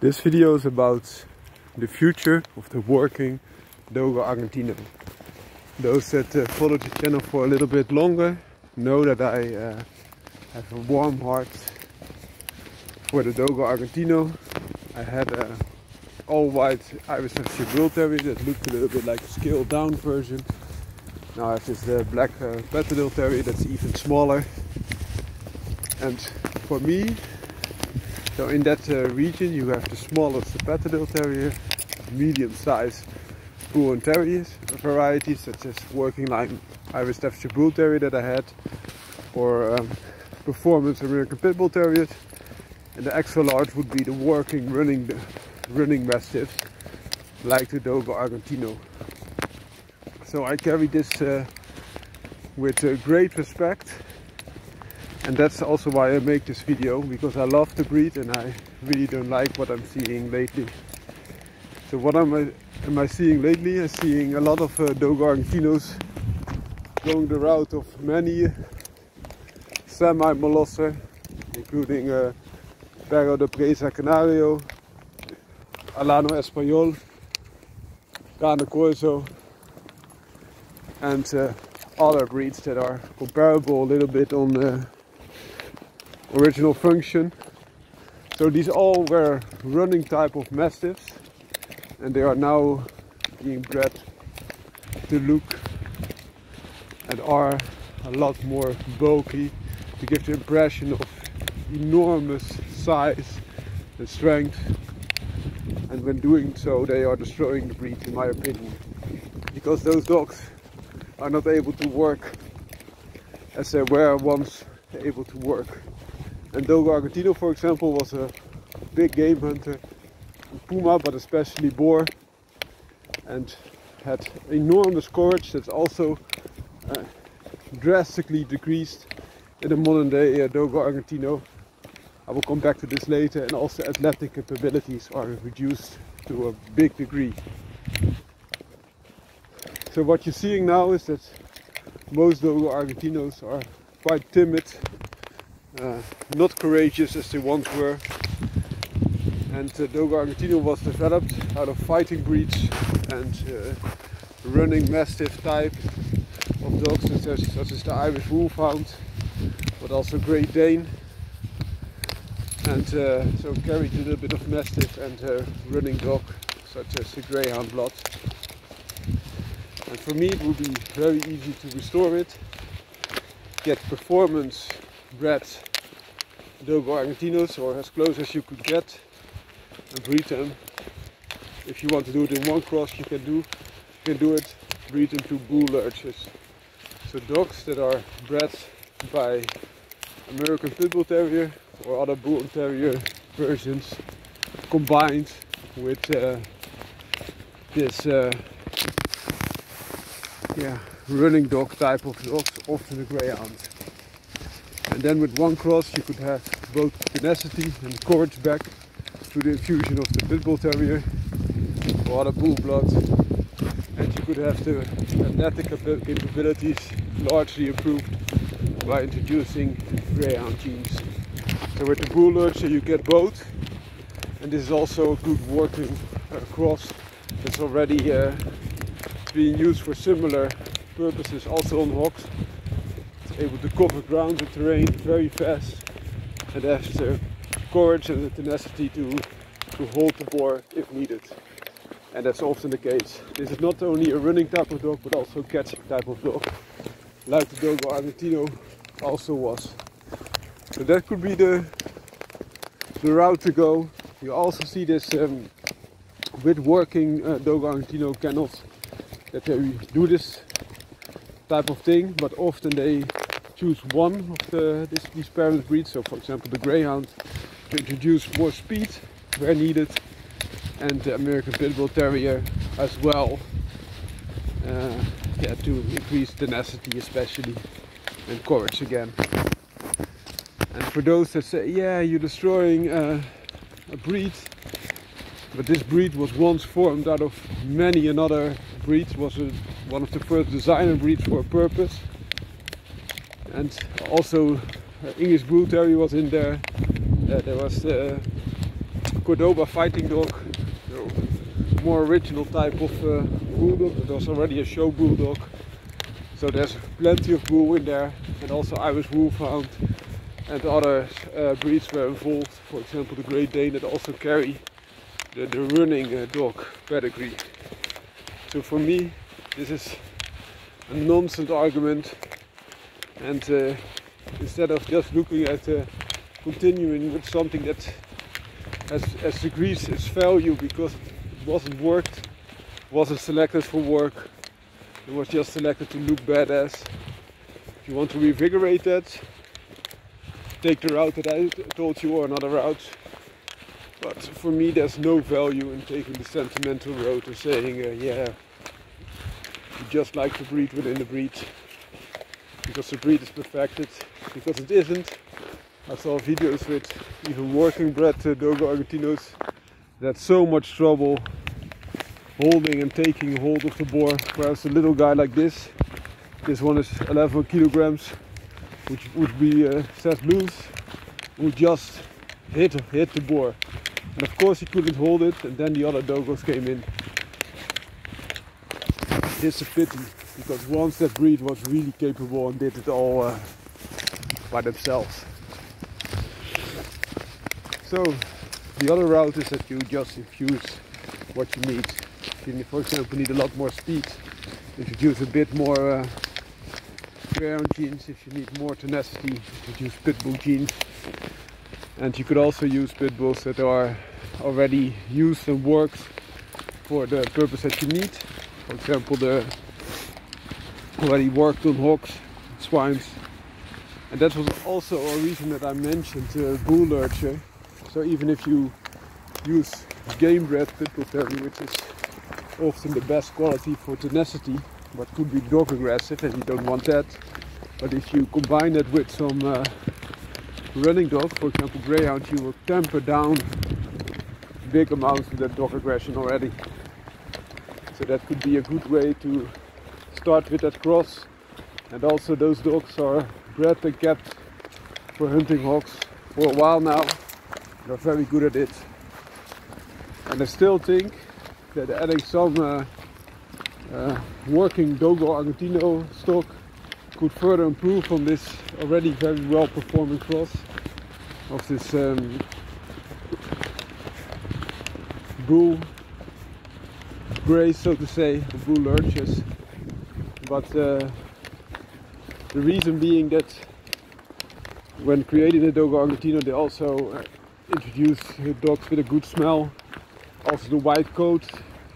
This video is about the future of the working Dogo Argentino. Those that follow the channel for a little bit longer know that I have a warm heart for the Dogo Argentino. I had an all-white Irish Bull Terrier that looked a little bit like a scaled down version. Now I have this black Patterdale Terrier that's even smaller. And for me, so in that region you have the smallest Patterdale Terrier, medium-sized Bull and Terriers varieties such as working line Irish Bull Terrier that I had, or performance American Pit Bull Terriers, and the extra large would be the working running mastiffs like the Dogo Argentino. So I carry this with great respect. And that's also why I make this video, because I love the breed and I really don't like what I'm seeing lately. So what am I seeing lately? I'm seeing a lot of Dogo Argentinos going the route of many semi-molosser, including Perro de Presa Canario, Alano Espanyol, Cane Corso, and other breeds that are comparable a little bit on original function. So these all were running type of mastiffs, and they are now being bred to look and are a lot more bulky, to give the impression of enormous size and strength. And when doing so, they are destroying the breed, in my opinion, because those dogs are not able to work as they were once able to work. And Dogo Argentino, for example, was a big game hunter, puma, but especially boar, and had enormous courage that's also drastically decreased in the modern day Dogo Argentino. I will come back to this later. And also athletic capabilities are reduced to a big degree. So what you're seeing now is that most Dogo Argentinos are quite timid, not courageous as they once were. And Dogo Argentino was developed out of fighting breeds and running mastiff type of dogs, such as the Irish Wolfhound, but also Great Dane. And so carried a little bit of mastiff and running dog, such as the Greyhound blood. And for me it would be very easy to restore it, get performance bred Dogo Argentinos, or as close as you could get, and breed them. If you want to do it in one cross, you can do it, breed them to bull lurchers. So dogs that are bred by American Pit Bull Terrier or other Bull and Terrier versions, combined with this running dog type of dogs, often a Greyhound. And then with one cross you could have both tenacity and courage back through the infusion of the Pit Bull Terrier or other bull blood, and you could have the athletic capabilities largely improved by introducing Greyhound genes. So with the bull lurcher you get both, and this is also a good working cross that's already being used for similar purposes also on hogs. It's able to cover ground and terrain very fast, and has the courage and the tenacity to hold the boar if needed. And that's often the case. This is not only a running type of dog, but also a catching type of dog, like the Dogo Argentino also was. So that could be the route to go. You also see this with working Dogo Argentino kennels, that they do this type of thing, but often they choose one of these parent breeds. So for example the Greyhound, to introduce more speed where needed, and the American Pit Bull Terrier as well, to increase tenacity especially, and courage again. And for those that say, yeah, you're destroying a breed, but this breed was once formed out of many another breeds, was one of the first designer breeds for a purpose. And also English Bull Terrier was in there. There was Cordoba fighting dog, so more original type of bulldog. It was already a show bulldog, so there's plenty of bull in there, and also Irish wolfhound and other breeds were involved. For example, the Great Dane that also carry the running dog pedigree. So for me, this is a nonsense argument, and instead of just looking at continuing with something that has decreased its value because it wasn't selected for work, it was just selected to look badass. If you want to reinvigorate that, take the route that I told you or another route. But for me, there's no value in taking the sentimental road and saying, yeah, you just like to breed within the breed, because the breed is perfected, because it isn't. I saw videos with even working bred Dogo Argentinos that had so much trouble holding and taking hold of the boar, whereas a little guy like this one is 11 kilograms, which would be set loose, would just hit the boar. And of course he couldn't hold it, and then the other Dogos came in. It's a pity, because once that breed was really capable and did it all by themselves. So the other route is that you just infuse what you need. If you, for example, need a lot more speed, introduce a bit more greyhound genes. If you need more tenacity, introduce pit bull genes. And you could also use pit bulls that are already used and worked for the purpose that you need. For example, the already worked on hogs, swines. And that was also a reason that I mentioned bull lurcher. So even if you use game bred pit bull terrier, which is often the best quality for tenacity, but could be dog aggressive, and you don't want that. But if you combine it with some running dog, for example greyhound, you will temper down big amounts of that dog aggression already. So that could be a good way to start with that cross. And also those dogs are bred and kept for hunting hogs for a while now. They're very good at it. And I still think that adding some working Dogo Argentino stock could further improve on this already very well performing cross of this bull grey, so to say, the bull lurchers. But the reason being that when creating the Dogo Argentino, they also introduced dogs with a good smell. Also the white coat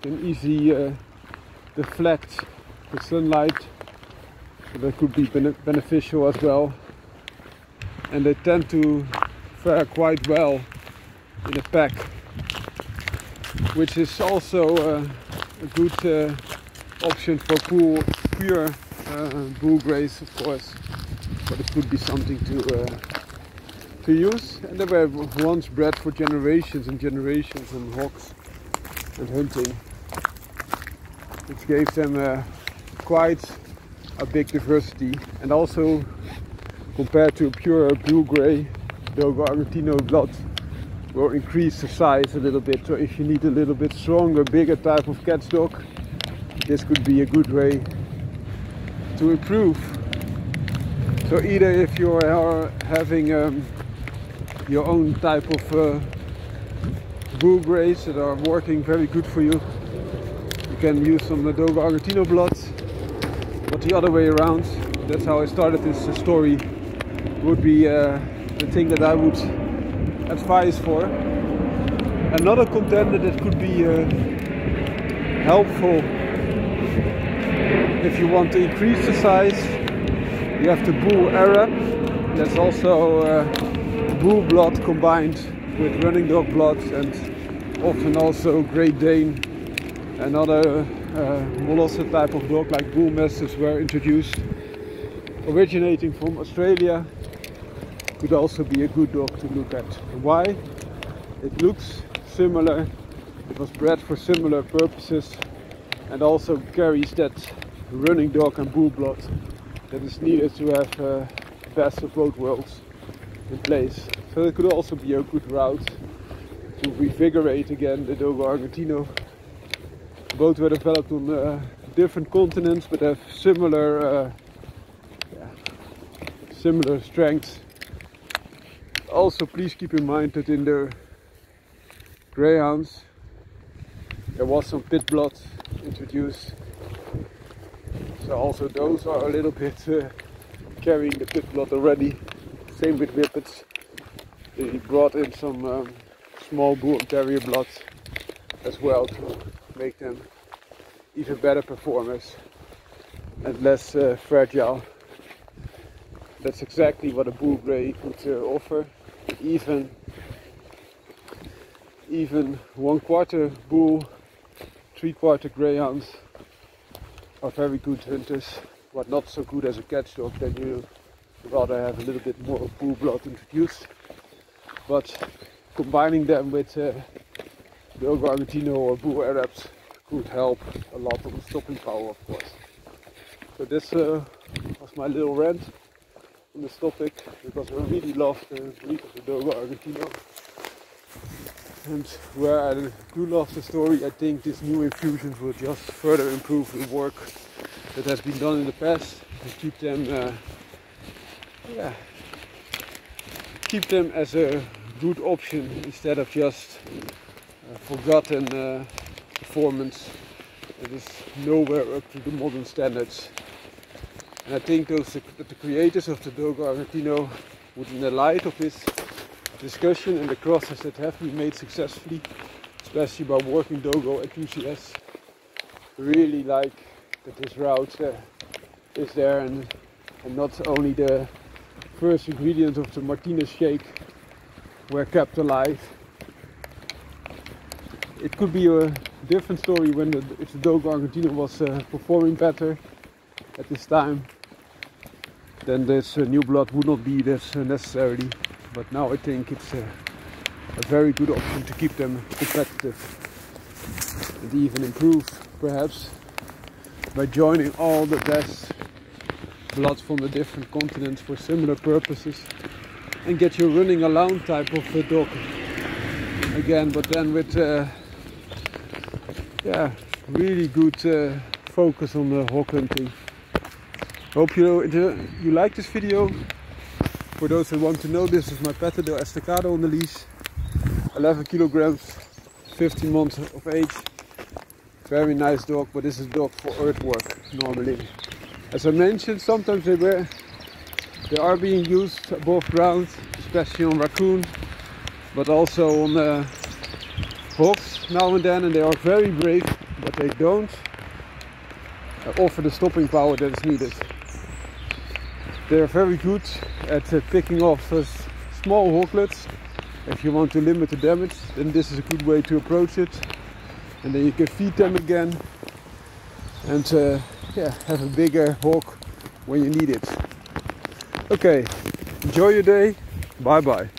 can easily deflect the sunlight, so that could be beneficial as well. And they tend to fare quite well in a pack, which is also a good option for pure bull greys, of course. But it could be something to use. And they were once bred for generations and generations on hogs and hunting, which gave them quite a big diversity. And also, compared to a pure blue grey, Dogo Argentino blood will increase the size a little bit. So if you need a little bit stronger, bigger type of cat dog, this could be a good way to improve. So either if you are having your own type of bull greys that are working very good for you, you can use some Dogo Argentino blood. But the other way around, that's how I started this story, would be the thing that I would advise for. Another contender that could be helpful if you want to increase the size, you have the bull Arab. That's also bull blood combined with running dog blood, and often also Great Dane and other Molosser type of dog like bull mastiffs were introduced, originating from Australia. Could also be a good dog to look at. Why? It looks similar, it was bred for similar purposes, and also carries that running dog and bull blood that is needed to have the best of both worlds in place. So it could also be a good route to revigorate again the Dogo Argentino. Both were developed on different continents, but have similar similar strengths. Also, please keep in mind that in the greyhounds there was some pit blood introduced, so also those are a little bit carrying the pit blood already. Same with whippets. They brought in some small bull and terrier blood as well to make them even better performers and less fragile. That's exactly what a BULLGREY could offer. Even 1/4 bull, 3/4 greyhounds are very good hunters, but not so good as a catch dog. Then you rather have a little bit more of bull blood introduced. But combining them with the Dogo Argentino or bull Arabs could help a lot on the stopping power, of course. So this was my little rant on this topic, because I really love the breed of the Dogo Argentino. And where I do love the story, I think these new infusions will just further improve the work that has been done in the past and keep them as a good option instead of just forgotten performance that is nowhere up to the modern standards. And I think that the creators of the Dogo Argentino would, in the light of this discussion and the crosses that have been made successfully, especially by working Dogo enthusiasts, really like that this route is there, and not only the first ingredients of the Martinez shake were kept alive. It could be a different story if the Dogo Argentino was performing better at this time. Then this new blood would not be this necessarily. But now I think it's a very good option to keep them competitive and even improve, perhaps, by joining all the best bloods from the different continents for similar purposes, and get your running around type of dog again, but then with really good focus on the hawk hunting. Hope you like this video. For those who want to know, this is my Patterdale Estacado on the leash. 11 kilograms, 15 months of age. Very nice dog, but this is a dog for earthwork normally. As I mentioned, sometimes they are being used above ground, especially on raccoon, but also on hawks now and then, and they are very brave, but they don't offer the stopping power that is needed. They are very good at picking off small hawklets. If you want to limit the damage, then this is a good way to approach it. And then you can feed them again and have a bigger hawk when you need it. Okay, enjoy your day. Bye bye.